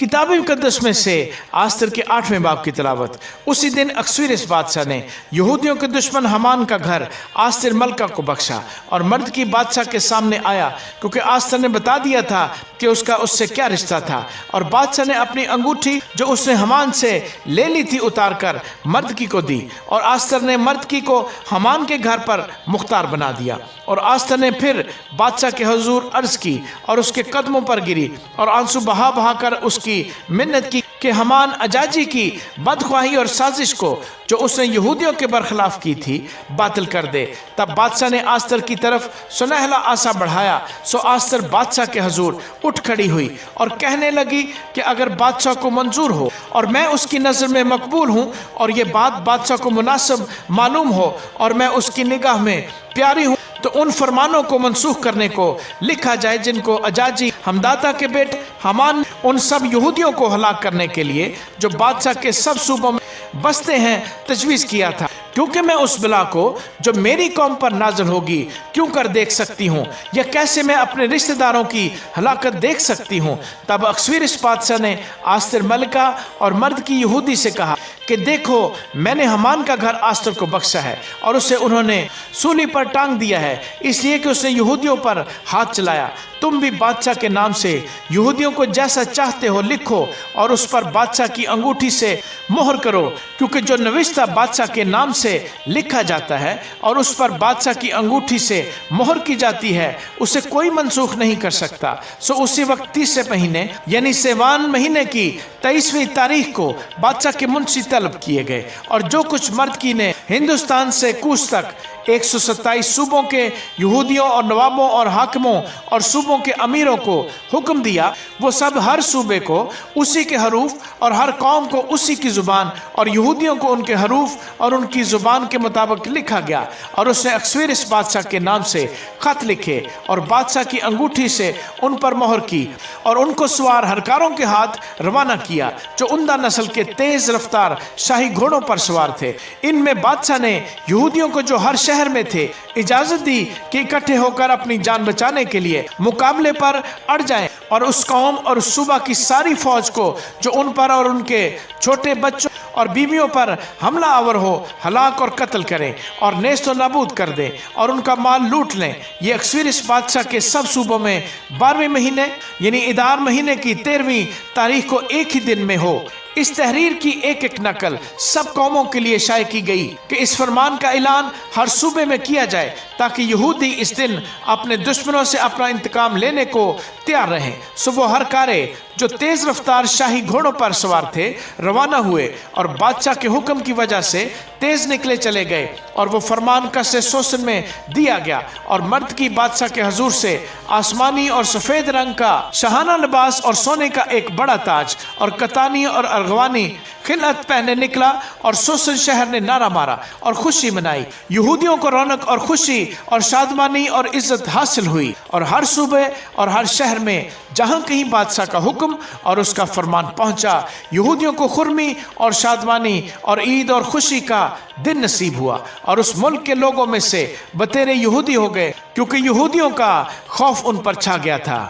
کتاب مقدس میں سے آستر کے 8ویں باب کی تلاوت۔ اسی دن اکسویرس بادشاہ نے یہودیوں کے دشمن حمان کا گھر آستر ملکہ کو بخشا اور مرد کی بادشاہ کے سامنے آیا، کیونکہ آستر نے بتا دیا تھا کہ اس کا اس سے کیا رشتہ تھا۔ اور بادشاہ نے اپنی انگوٹھی جو اس نے حمان سے لے لی تھی اتار کر مرد کی کو دی، اور آستر نے مرد کی کو حمان کے گھر پر مختار بنا دیا۔ اور آستر نے پھر بادشاہ کے حضور عرض کی اور اس کے قدموں پر گری اور آنسو بہا بہا کر اس کی منت کی کہ حمان اجاجی کی بدخواہی اور سازش کو جو اس نے یہودیوں کے برخلاف کی تھی باطل کر دے۔ تب بادشاہ نے آستر کی طرف سنہلا آسا بڑھایا، سو آستر بادشاہ کے حضور اٹھ کھڑی ہوئی اور کہنے لگی کہ اگر بادشاہ کو منظور ہو اور میں اس کی نظر میں مقبول ہوں اور یہ بات بادشاہ کو مناسب معلوم ہو اور میں اس کی نگاہ میں پیاری ہوں، تو ان فرمانوں کو منسوخ کرنے کو لکھا جائے جن کو اجاجی حمداتا کے بیٹے حمان ان سب یہودیوں کو ہلاک کرنے کے لیے جو بادشاہ کے سب صوبوں میں بستے ہیں تجویز کیا تھا، کیونکہ میں اس بلا کو جو میری قوم پر نازل ہوگی کیوں کر دیکھ سکتی ہوں، یا کیسے میں اپنے رشتہ داروں کی ہلاکت دیکھ سکتی ہوں۔ تب اکسویرس بادشاہ نے آستر ملکہ اور مرد کی یہودی سے کہا کہ دیکھو میں نے حمان کا گھر آستر کو بخشا ہے اور اسے انہوں نے سولی پر ٹانگ دیا ہے، اس لیے کہ اس نے یہودیوں پر ہاتھ چلایا۔ تم بھی بادشاہ کے نام سے یہودیوں کو جیسا چاہتے ہو لکھو اور اس پر بادشاہ کی انگوٹھی سے مہر کرو، کیونکہ جو نوشتہ بادشاہ کے نام سے لکھا جاتا ہے اور اس پر بادشاہ کی انگوٹھی سے مہر کی جاتی ہے اسے کوئی منسوخ نہیں کر سکتا۔ سو اسی وقت 30 مہینے یعنی سیوان مہینے کی 23ویں تاریخ کو بادشاہ کے منشی طلب کیے گئے، اور جو کچھ مرد کی نے ہندوستان سے کوچ تک 127 صوبوں کے یہودیوں اور نوابوں اور حاکموں اور صوبوں کے امیروں کو حکم دیا، وہ سب ہر صوبے کو اسی کے حروف اور ہر قوم کو اسی کی زبان اور یہودیوں کو ان کے حروف اور ان کی زبان کے مطابق لکھا گیا۔ اور اس نے اکسویرس بادشاہ کے نام سے خط لکھے اور بادشاہ کی انگوٹھی سے ان پر مہر کی اور ان کو سوار ہرکاروں کے ہاتھ روانہ کیا جو عمدہ نسل کے تیز رفتار شاہی گھوڑوں پر سوار تھے۔ ان میں بادشاہ نے یہودیوں کو جو ہر شہر میں تھے اجازت دی کہ اکٹھے ہو کر اپنی جان بچانے کے لیے مقابلے پر اڑ جائیں، اور اس قوم اور اس صوبہ کی ساری فوج کو جو ان پر اور ان کے چھوٹے بچوں اور بیویوں پر حملہ آور ہو ہلاک اور قتل کریں اور نیست و نابود کر دیں اور ان کا مال لوٹ لیں۔ یہ اکسویرس بادشاہ کے سب صوبوں میں 12ویں مہینے یعنی ادار مہینے کی 13ویں تاریخ کو ایک ہی دن میں ہو۔ اس تحریر کی ایک ایک نقل سب قوموں کے لیے شائع کی گئی کہ اس فرمان کا اعلان ہر صوبے میں کیا جائے تاکہ یہودی اس دن اپنے دشمنوں سے اپنا انتقام لینے کو تیار رہیں۔ سو وہ ہر کارے جو تیز رفتار شاہی گھوڑوں پر سوار تھے روانہ ہوئے اور بادشاہ کے حکم کی وجہ سے تیز نکلے چلے گئے، اور وہ فرمان کسے سوسن میں دیا گیا، اور مرد کی بادشاہ کے حضور سے آسمانی اور سفید رنگ کا شاہانہ لباس اور سونے کا ایک بڑا تاج اور کتانی اور ارغوانی خلعت پہنے نکلا، اور سوسن شہر نے نعرہ مارا اور خوشی منائی۔ یہودیوں کو رونق اور خوشی اور شادمانی اور عزت حاصل ہوئی، اور ہر صوبے اور ہر شہر میں جہاں کہیں بادشاہ کا حکم اور اس کا فرمان پہنچا یہودیوں کو خرمی اور شادمانی اور عید اور خوشی کا دن نصیب ہوا، اور اس ملک کے لوگوں میں سے بتیرے یہودی ہو گئے کیونکہ یہودیوں کا خوف ان پر چھا گیا تھا۔